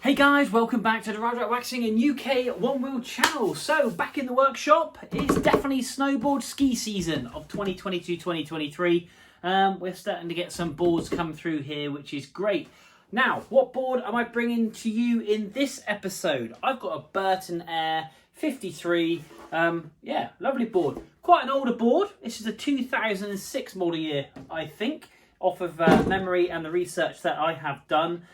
Hey guys, welcome back to the Ride Right Waxing and UK One Wheel channel. So back in the workshop, it's definitely snowboard ski season of 2022-2023. We're starting to get some boards come through here, which is great. Now, what board am I bringing to you in this episode? I've got a Burton AIR 53. Yeah, lovely board. Quite an older board. This is a 2006 model year, I think, off of memory and the research that I have done.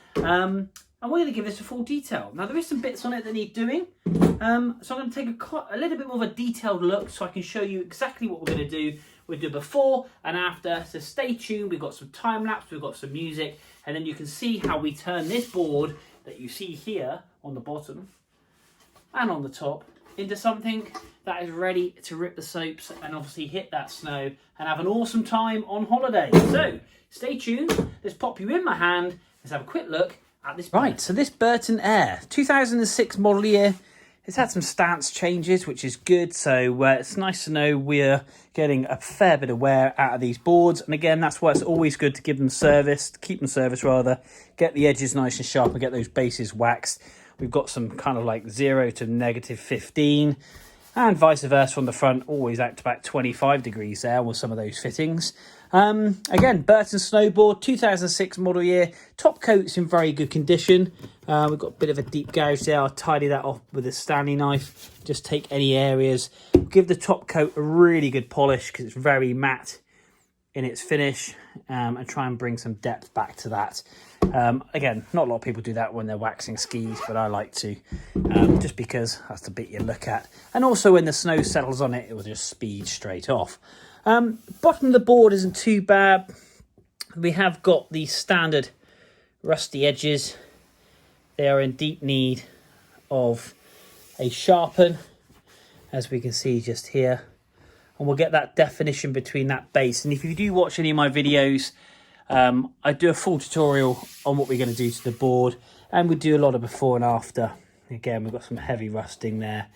And we're going to give this a full detail. Now, there is some bits on it that need doing. So I'm going to take a little bit more of a detailed look so I can show you exactly what we're going to do. We'll do before and after, so stay tuned. We've got some time lapse, we've got some music, and then you can see how we turn this board that you see here on the bottom and on the top into something that is ready to rip the soaps and obviously hit that snow and have an awesome time on holiday. So stay tuned. Let's pop you in my hand. Let's have a quick look at this. Right, so this Burton AIR 2006 model year. It's had some stance changes, which is good. So it's nice to know we're getting a fair bit of wear out of these boards. And again, that's why it's always good to give them service, keep them serviced rather, get the edges nice and sharp and get those bases waxed. We've got some kind of like 0 to -15 and vice versa on the front, always out to about 25 degrees there with some of those fittings. Again, Burton Snowboard, 2006 model year. Top coat's in very good condition. We've got a bit of a deep gouge there. I'll tidy that off with a Stanley knife. Just take any areas. Give the top coat a really good polish because it's very matte in its finish, and try and bring some depth back to that. Again, not a lot of people do that when they're waxing skis, but I like to, just because that's the bit you look at. And also when the snow settles on it, it will just speed straight off. Bottom of the board isn't too bad. We have got the standard rusty edges. They are in deep need of a sharpen, as we can see just here. And we'll get that definition between that base. And if you do watch any of my videos, I do a full tutorial on what we're going to do to the board. And we do a lot of before and after. Again, we've got some heavy rusting there.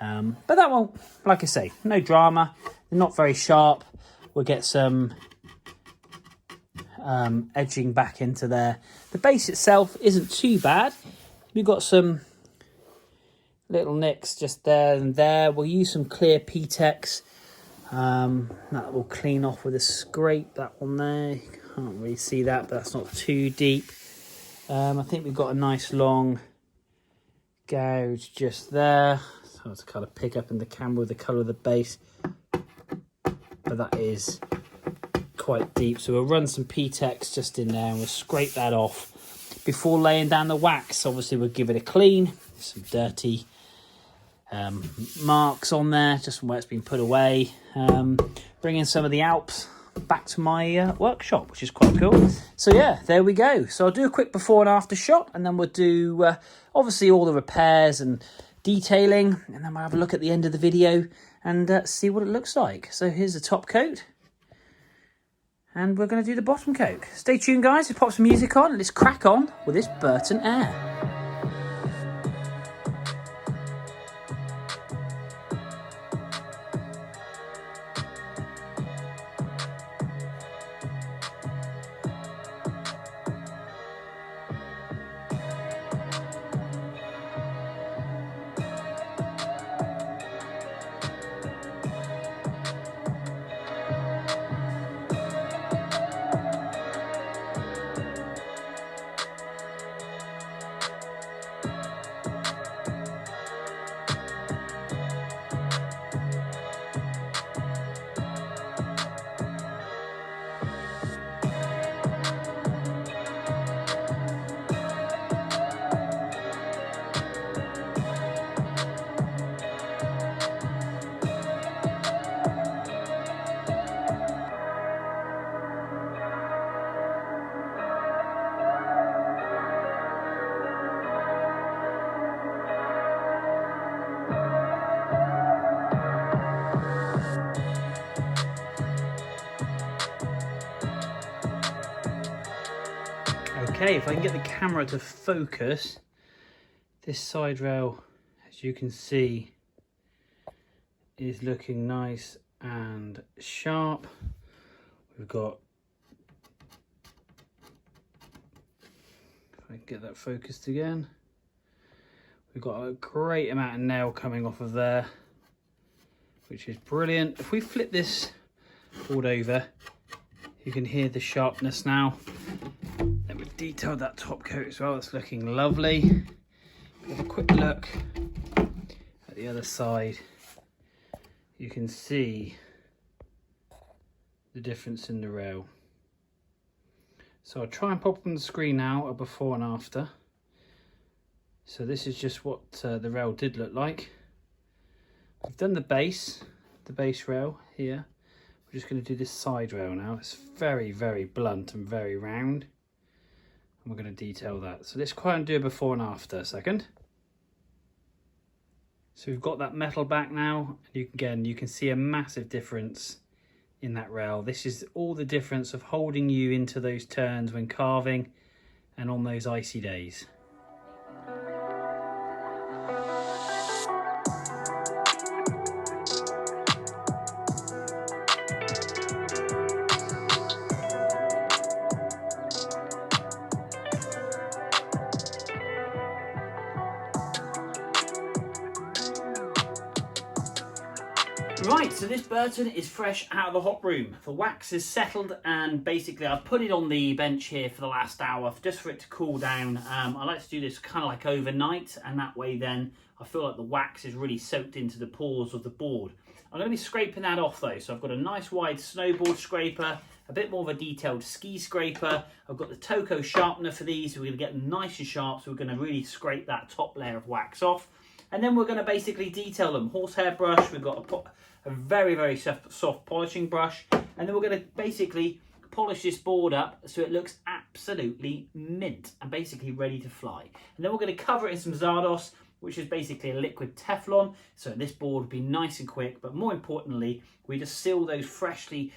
But that won't, like I say, no drama. They're not very sharp. We'll get some edging back into there. The base itself isn't too bad. We've got some little nicks just there and there. We'll use some clear P-Tex. That will clean off with a scrape, that one there. You can't really see that, but that's not too deep. I think we've got a nice long gouge just there. So to kind of pick up in the camera with the colour of the base. But that is quite deep. So we'll run some P-Tex just in there and we'll scrape that off before laying down the wax. Obviously we'll give it a clean. Some dirty marks on there, just from where it's been put away. Bringing some of the Alps back to my workshop, which is quite cool. So yeah, there we go. So I'll do a quick before and after shot, and then we'll do obviously all the repairs and detailing, and then we'll have a look at the end of the video and see what it looks like. So here's the top coat, and we're going to do the bottom coat. Stay tuned, guys. We'll pop some music on, and let's crack on with this Burton AIR. Okay, if I can get the camera to focus, this side rail, as you can see, is looking nice and sharp. We've got, if I can get that focused again, We've got a great amount of nail coming off of there, which is brilliant. If we flip this board over, you can hear the sharpness now. Then we've detailed that top coat as well. It's looking lovely. Have a quick look at the other side. You can see the difference in the rail. So I'll try and pop on the screen now a before and after. So this is just what the rail did look like. I've done the base rail here. We're just going to do this side rail now. It's very, very blunt and very round. And we're going to detail that. So let's try and do a before and after a second. So we've got that metal back now. And you can see a massive difference in that rail. This is all the difference of holding you into those turns when carving and on those icy days. Right, so this Burton is fresh out of the hot room. The wax is settled and basically I've put it on the bench here for the last hour just for it to cool down. I like to do this kind of like overnight, and that way then I feel like the wax is really soaked into the pores of the board. I'm going to be scraping that off though, so I've got a nice wide snowboard scraper, a bit more of a detailed ski scraper. I've got the Toko sharpener for these, so we're going to get them nice and sharp, so we're going to really scrape that top layer of wax off. And then we're going to basically detail them. Horsehair brush, we've got a very, very soft polishing brush. And then we're going to basically polish this board up so it looks absolutely mint and basically ready to fly. And then we're going to cover it in some Zardos, which is basically a liquid Teflon. So this board will be nice and quick, but more importantly, we just seal those freshly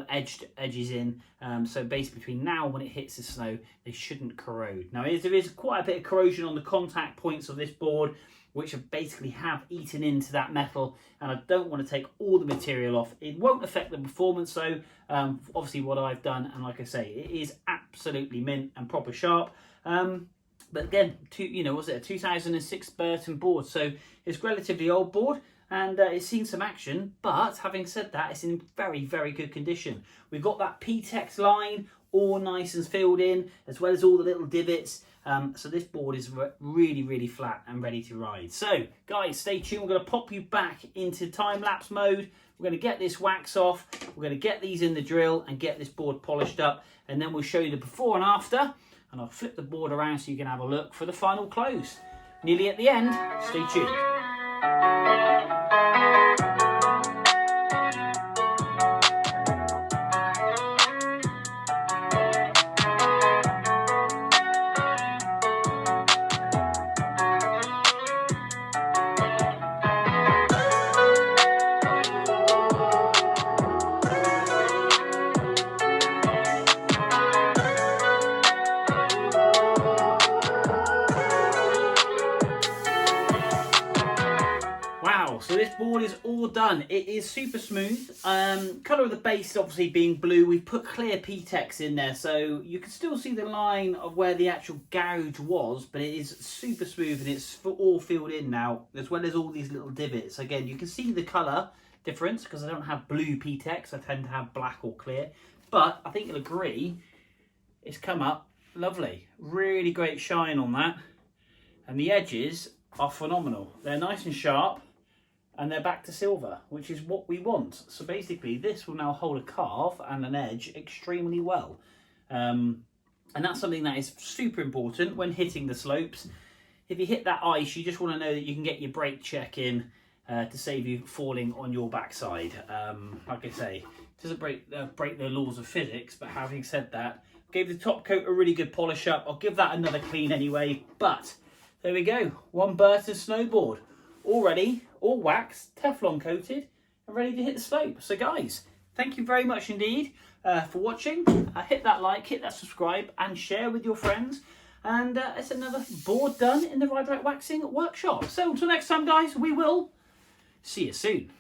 edged edges in. So basically between now and when it hits the snow, they shouldn't corrode. Now there is quite a bit of corrosion on the contact points of this board, which basically have eaten into that metal, and I don't want to take all the material off. It won't affect the performance though, obviously what I've done, and like I say, it is absolutely mint and proper sharp. But again, was it a 2006 Burton board, so it's a relatively old board, and it's seen some action, but having said that, it's in very, very good condition. We've got that P-Tex line all nice and filled in, as well as all the little divots. So this board is really, really flat and ready to ride. So guys, stay tuned. We're going to pop you back into time-lapse mode. We're going to get this wax off. We're going to get these in the drill and get this board polished up. And then we'll show you the before and after. And I'll flip the board around so you can have a look for the final close. Nearly at the end. Stay tuned. So this board is all done. It is super smooth. Colour of the base obviously being blue. We've put clear P-Tex in there, so you can still see the line of where the actual gouge was, but it is super smooth and it's all filled in now, as well as all these little divots. Again, you can see the colour difference because I don't have blue P-Tex. I tend to have black or clear, but I think you'll agree it's come up lovely. Really great shine on that, and the edges are phenomenal. They're nice and sharp, and they're back to silver, which is what we want. So basically this will now hold a carve and an edge extremely well. And that's something that is super important when hitting the slopes. If you hit that ice, you just want to know that you can get your brake check in to save you falling on your backside. Like I say, it doesn't break the laws of physics, but having said that, gave the top coat a really good polish up. I'll give that another clean anyway, but there we go. One Burton snowboard. All ready, all waxed, Teflon coated, and ready to hit the slope. So guys, thank you very much indeed for watching. Hit that like, hit that subscribe, and share with your friends. And it's another board done in the Ride Right Waxing workshop. So until next time guys, we will see you soon.